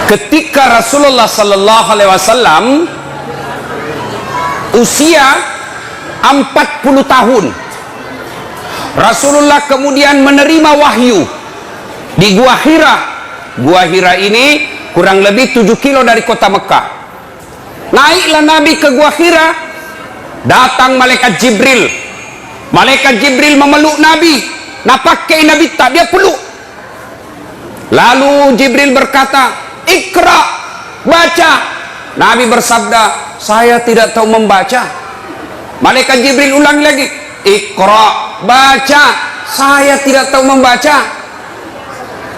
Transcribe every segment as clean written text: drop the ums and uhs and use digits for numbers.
ketika Rasulullah sallallahu alaihi wasallam usia 40 tahun, Rasulullah kemudian menerima wahyu di Gua Hira. Gua Hira ini kurang lebih 7 kilo dari kota Mekah. Naiklah Nabi ke Gua Hira, datang malaikat Jibril. Malaikat Jibril memeluk Nabi. Nah, pakai Nabi tak, dia peluk. Lalu Jibril berkata, "Iqra, baca." Nabi bersabda, "Saya tidak tahu membaca." Malaikat Jibril ulang lagi, "Iqra, baca." "Saya tidak tahu membaca."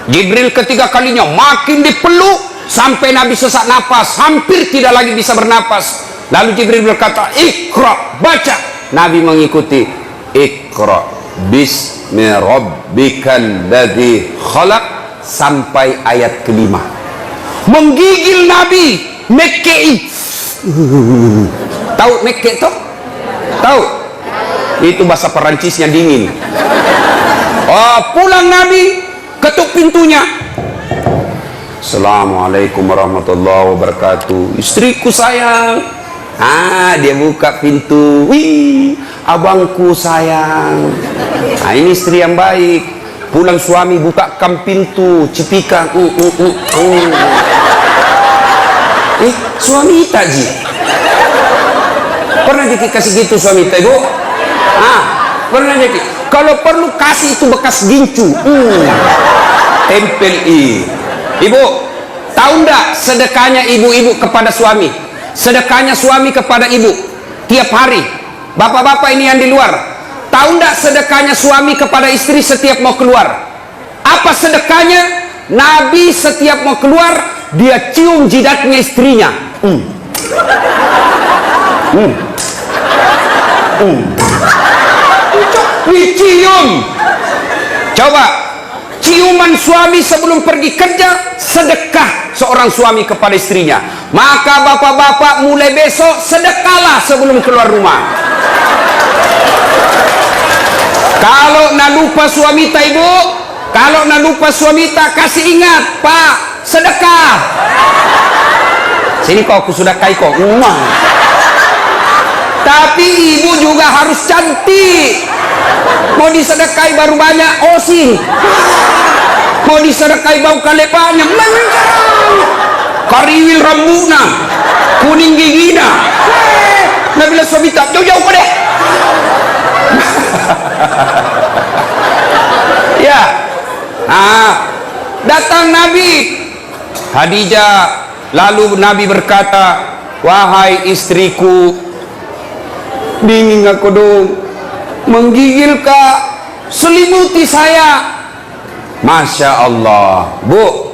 Jibril ketiga kalinya makin dipeluk sampai Nabi sesak napas, hampir tidak lagi bisa bernapas. Lalu Jibril berkata, "Iqra, baca." Nabi mengikuti, "Iqra bismi rabbikal ladzi khalaq," sampai ayat kelima. Menggigil Nabi, mekei. Tahu mekei toh? Tahu? Itu bahasa Perancisnya dingin. Oh, pulang Nabi, ketuk pintunya. "Assalamualaikum warahmatullahi wabarakatuh. Istriku sayang." Dia buka pintu. "Wih, abangku sayang." Ini istri yang baik. Pulang suami, bukakan pintu, cipikan. Suami tak ji? Pernah dikasih gitu suami tak, Ibu? Pernah jadi. Kalau perlu kasih itu bekas gincu. Tempel Ibu, tahu ndak sedekahnya ibu-ibu kepada suami? Sedekahnya suami kepada ibu tiap hari. Bapak-bapak ini yang di luar, tahu ndak sedekahnya suami kepada istri setiap mau keluar? Apa sedekahnya? Nabi setiap mau keluar, dia cium jidatnya istrinya. Dicium. Coba, ciuman suami sebelum pergi kerja, sedekah seorang suami kepada istrinya. Maka bapak-bapak mulai besok sedekahlah sebelum keluar rumah. Kalau nak lupa suami tak, Ibu, kalau nak lupa suami tak, kasih ingat, Pak, sedekah. Sini kok aku sedekah kok. Tapi ibu juga harus cantik. Mau disedekahi baru banyak osing, mau disedekahi bau kalepanya, kariwil rambutna, kuning gigina. Nah, bila suami tak jauh-jauh kau deh. Ya, datang Nabi Khadijah. Lalu Nabi berkata, "Wahai istriku, dingin aku dong, menggigil kak, selimuti saya." Masya Allah. Bu,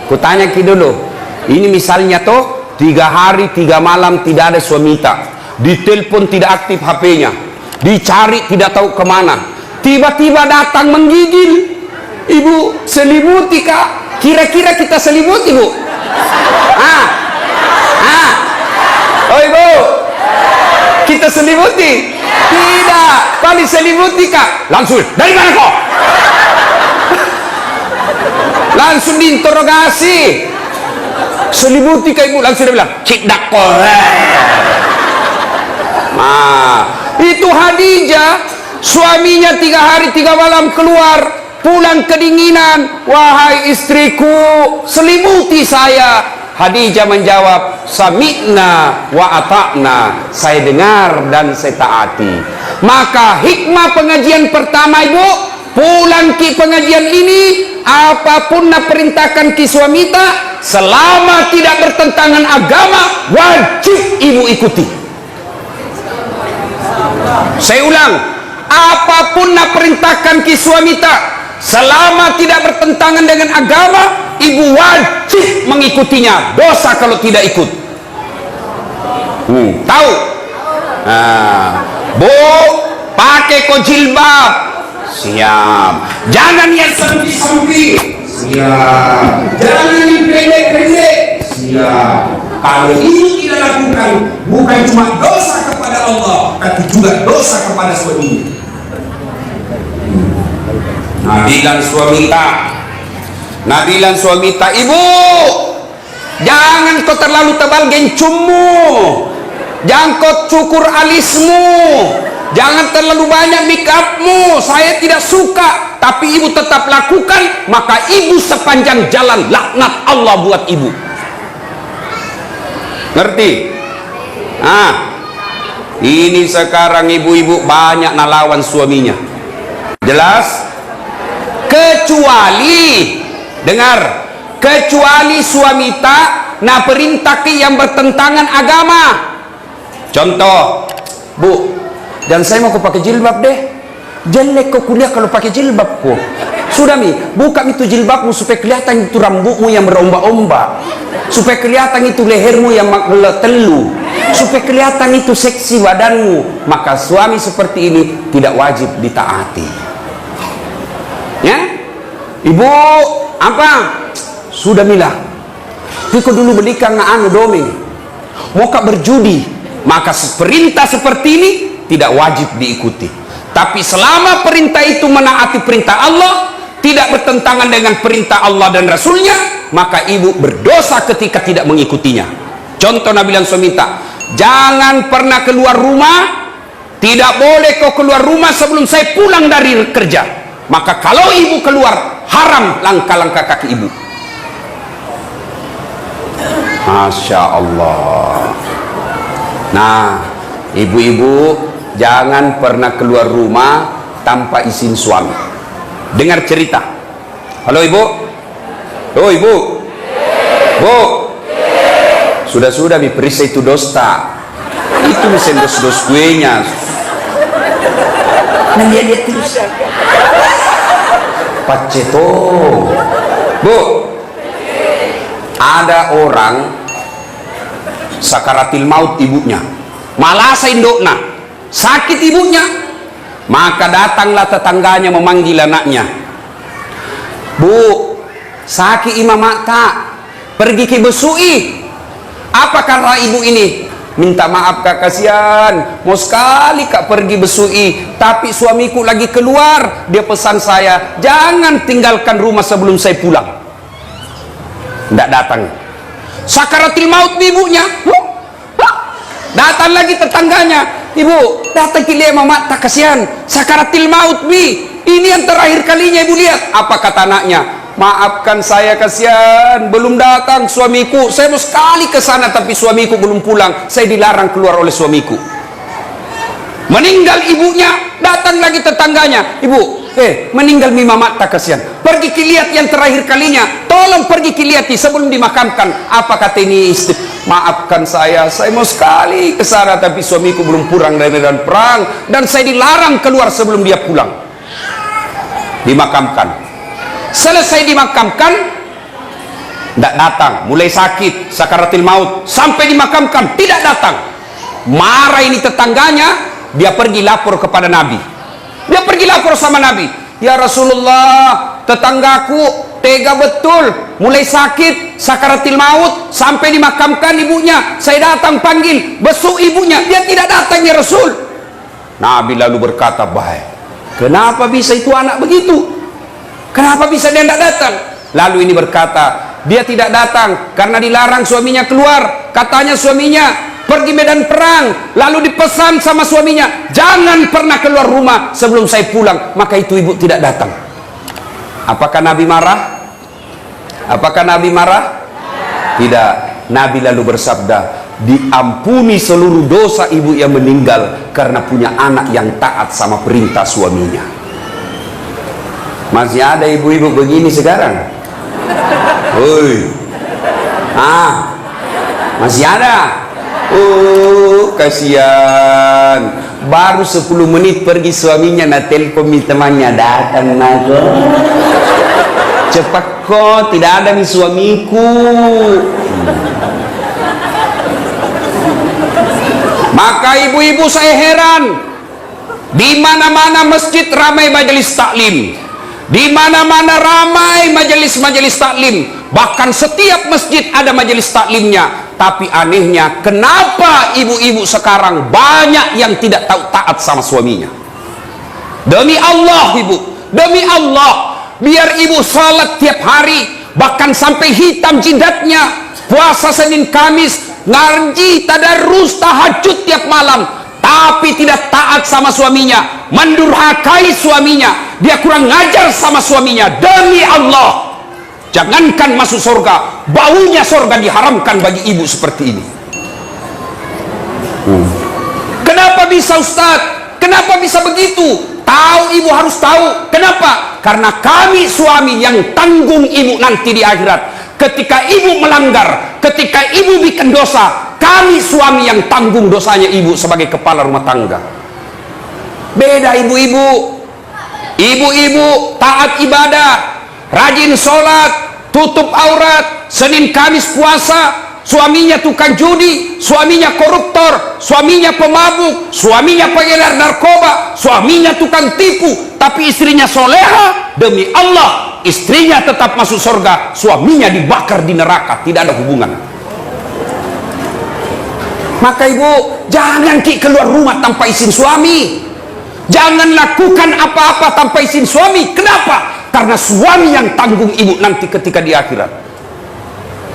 ku tanya ki dulu, ini misalnya toh 3 hari 3 malam tidak ada suami tak, ditelepon tidak aktif HP-nya, dicari tidak tahu kemana, tiba-tiba datang menggigil. Ibu, selimuti kak. Kira-kira kita selimuti, Bu? Oh, Ibu, kita selimuti? Tidak. Paling selimuti kak, langsung, "Dari mana kau?" Langsung diinterogasi. Selimuti kak Ibu, langsung dia bilang, "Cik dakol." Itu Khadijah, suaminya 3 hari 3 malam keluar, pulang kedinginan. "Wahai istriku, selimuti saya." Khadijah menjawab, "Sami'na wa ata'na." Saya dengar dan saya taati. Maka hikmah pengajian pertama, Ibu, pulang ki pengajian ini, apapun nak perintahkan ki suamita, selama tidak bertentangan agama, wajib Ibu ikuti. Saya ulang, apapun nak perintahkan ki suamita, selama tidak bertentangan dengan agama, Ibu wajib mengikutinya. Dosa kalau tidak ikut. Tahu? Bu, pakai kok jilbab. Siap. Jangan yang sempi-sempi. Siap. Jangan yang pendek-pendek. Siap. Kalau ini tidak lakukan, bukan cuma dosa kepada Allah, tapi juga dosa kepada suami. Nabi dan suami tak Nabi bilang suami tak, ibu jangan kau terlalu tebal gencummu, jangan kau cukur alismu, jangan terlalu banyak make upmu, saya tidak suka. Tapi ibu tetap lakukan, maka ibu sepanjang jalan laknat Allah buat ibu. Ngerti? Ini sekarang ibu-ibu banyak nalawan suaminya. Jelas? Kecuali, dengar, kecuali suami tak na perintah yang bertentangan agama. Contoh, bu, dan saya mau kau pakai jilbab deh. Jelek kau kuliah kalau pakai jilbab kok. Sudah mi, buka itu jilbabmu supaya kelihatan itu rambutmu yang berombak-ombak, supaya kelihatan itu lehermu yang telu, supaya kelihatan itu seksi badanmu. Maka suami seperti ini tidak wajib ditaati. Ya, ibu apa? Sudah milah. Kau dulu belikan anu domeng, mau kak berjudi, maka perintah seperti ini tidak wajib diikuti. Tapi selama perintah itu menaati perintah Allah, tidak bertentangan dengan perintah Allah dan Rasulnya, maka ibu berdosa ketika tidak mengikutinya. Contoh Nabi bilang suami tak, jangan pernah keluar rumah, tidak boleh kau keluar rumah sebelum saya pulang dari kerja. Maka kalau ibu keluar, haram langkah-langkah kaki ibu. Masya Allah. Nah, ibu-ibu jangan pernah keluar rumah tanpa izin suami. Dengar cerita. Halo ibu. Oh ibu. Bu. Sudah-sudah diperiksa itu dosta. Itu mesin dos-dos kuenya. Nah dia terus. Paceto. Bu. Ada orang sakaratil maut ibunya. Malasa indokna. Sakit ibunya, maka datanglah tetangganya memanggil anaknya. Bu, sakit imam tak, pergi ke besui. Apa karena ibu ini? Minta maaf kak, kasihan, mau sekali kak pergi besui, tapi suamiku lagi keluar. Dia pesan saya, jangan tinggalkan rumah sebelum saya pulang. Tidak datang. Sakaratil maut ibunya. Datang lagi tetangganya. Ibu, datang ke lihat mama tak, kasihan, sakaratil maut bi. Ini yang terakhir kalinya ibu lihat. Apa kata anaknya? Maafkan saya, kasihan, belum datang suamiku. Saya mau sekali ke sana tapi suamiku belum pulang. Saya dilarang keluar oleh suamiku. Meninggal ibunya, datang lagi tetangganya. Ibu, meninggal mi mama tak, kasihan. Pergi ke lihat yang terakhir kalinya. Tolong pergi ke lihat sebelum dimakamkan. Apa kata ini istri? Maafkan saya mau sekali ke sana tapi suamiku belum pulang dari medan perang dan saya dilarang keluar sebelum dia pulang. Dimakamkan. Selesai dimakamkan, tidak datang, mulai sakit, sakaratil maut, sampai dimakamkan tidak datang. Marah ini tetangganya, dia pergi lapor kepada Nabi. Dia pergi lapor sama Nabi. Ya Rasulullah, tetanggaku tega betul, mulai sakit, sakaratil maut, sampai dimakamkan ibunya. Saya datang panggil, besuk ibunya, dia tidak datang ya Rasul. Nabi lalu berkata, baik, kenapa bisa itu anak begitu? Kenapa bisa dia tidak datang? Lalu ini berkata, dia tidak datang karena dilarang suaminya keluar. Katanya suaminya pergi medan perang, lalu dipesan sama suaminya, jangan pernah keluar rumah sebelum saya pulang. Maka itu ibu tidak datang. Apakah Nabi marah? Apakah Nabi marah? Tidak. Nabi lalu bersabda, diampuni seluruh dosa ibu yang meninggal karena punya anak yang taat sama perintah suaminya. Masih ada ibu-ibu begini sekarang? Woi, masih ada? Oh, kasihan. Baru 10 menit pergi suaminya na telepon temannya, datang nago. Cepat kok, tidak ada nih suamiku. Maka ibu-ibu saya heran, di mana-mana masjid ramai majelis taklim, di mana-mana ramai majelis-majelis taklim, bahkan setiap masjid ada majelis taklimnya. Tapi anehnya, kenapa ibu-ibu sekarang banyak yang tidak tahu taat sama suaminya? Demi Allah ibu, demi Allah, biar ibu salat tiap hari, bahkan sampai hitam jidatnya, puasa Senin Kamis, ngaji, tadarus, tahajud tiap malam, tapi tidak taat sama suaminya, mendurhakai suaminya, dia kurang ngajar sama suaminya. Demi Allah, jangankan masuk surga, baunya surga diharamkan bagi ibu seperti ini. Kenapa bisa Ustaz? Kenapa bisa begitu? Tahu, ibu harus tahu. Kenapa? Karena kami suami yang tanggung ibu nanti di akhirat. Ketika ibu melanggar, ketika ibu bikin dosa, kami suami yang tanggung dosanya ibu sebagai kepala rumah tangga. Beda ibu-ibu. Ibu-ibu taat ibadah, rajin sholat, tutup aurat, Senin Kamis puasa. Suaminya tukang judi, suaminya koruptor, suaminya pemabuk, suaminya pengedar narkoba, suaminya tukang tipu, tapi istrinya soleha. Demi Allah, istrinya tetap masuk surga, suaminya dibakar di neraka, tidak ada hubungan. Maka ibu, jangan keluar rumah tanpa izin suami, jangan lakukan apa-apa tanpa izin suami. Kenapa? Karena suami yang tanggung ibu nanti ketika di akhirat.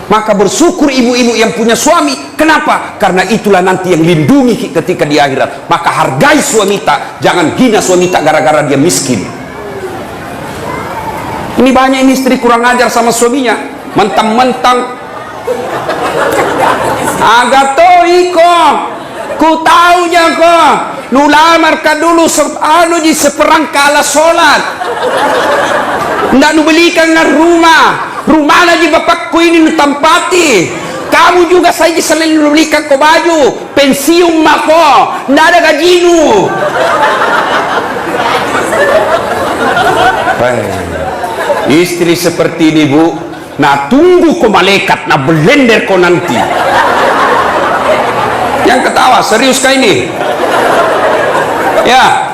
Maka bersyukur ibu-ibu yang punya suami. Kenapa? Karena itulah nanti yang lindungi ketika di akhirat. Maka hargai suamita, jangan hina suamita gara-gara dia miskin. Ini banyak ini istri kurang ajar sama suaminya, mentang-mentang agak toi kok, ku taunya kok, nu lamar ka dulu anu di seperang kala sholat, ndak nu belikan rumah lagi bapakku ini nu tampati, kamu juga saya selalu belikan ko baju pensiun mako, ndak ada gajinu. Istri seperti ini bu, nah tunggu ko malaikat, nah belender ko nanti. Yang ketawa serius kah ini? Ya.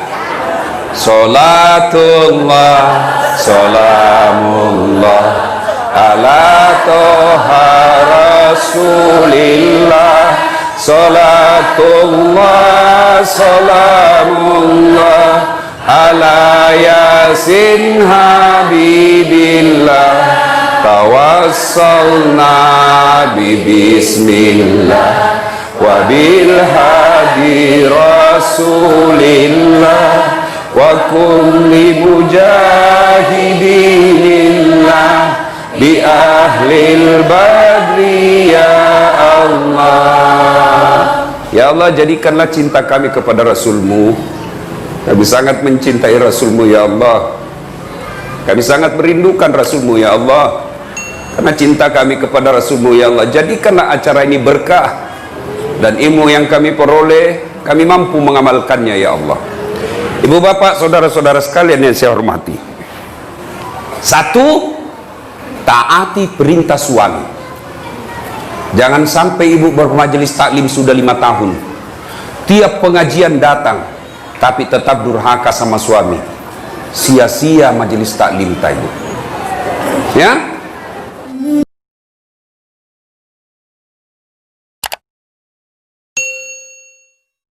Salatullah, salamullah ala toha rasulillah. Salatullah, salamullah ala yasin habibillah. Tawassalna bismillah wa bil hadi rasulillah wa kulli mujahidinillah bi ahlil badri ya Allah. Ya Allah, jadikanlah cinta kami kepada Rasul-Mu. Kami sangat mencintai Rasul-Mu ya Allah. Kami sangat merindukan Rasul-Mu ya Allah. Karena cinta kami kepada Rasul-Mu ya Allah, jadikanlah acara ini berkah, dan ilmu yang kami peroleh kami mampu mengamalkannya ya Allah. Ibu bapak saudara-saudara sekalian yang saya hormati, satu, taati perintah suami. Jangan sampai ibu bermajelis taklim sudah 5 tahun, tiap pengajian datang tapi tetap durhaka sama suami, sia-sia majelis taklim tadi ya.